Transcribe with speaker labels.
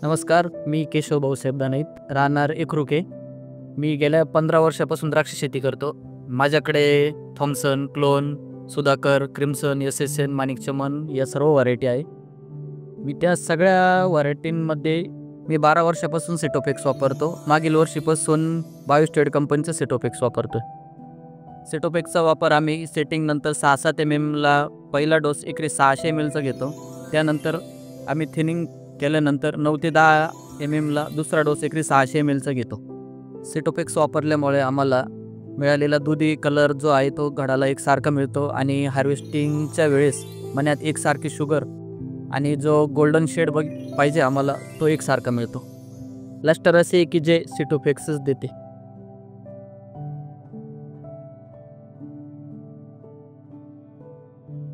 Speaker 1: नमस्कार, मी केशव भाऊसाहेब दानईत, राहणार एकरुके. मी गेल्या 15 वर्षापासून द्राक्ष शेती करतो. माझ्याकडे Thompson, clone, Sudhakar, crimson, SSN, Manikchaman या सर्व व्हरायटी आहे. मी त्या सगळ्या व्हरायटींमध्ये मी 12 वर्षापासून सेटोफेक्स वापरतो. मागील वर्षीपासून बायोस्टेड कंपनीचं सेटोफेक्स वापरतो. सेटोफेक्सचा वापर आम्ही सेटिंगनंतर 6-7 ml पहिला डोस एकरी 600 mlचा घेतो. त्यानंतर आम्ही थिनिंग केल्यानंतर 9 ते 10 ml दुसरा डोस एकरी 600 mlचा घेतो. सेटोफेक्स वापरल्यामुळे आम्हाला मिळालेला दुधी कलर जो आहे तो घडाला एकसारखा मिळतो आणि हार्वेस्टिंगच्या वेळेस मण्यात एकसारखी शुगर आणि जो गोल्डन शेड पाहिजे आम्हाला तो एकसारखा मिळतो. लस्टर असे की जे सेटोफेक्सच देते.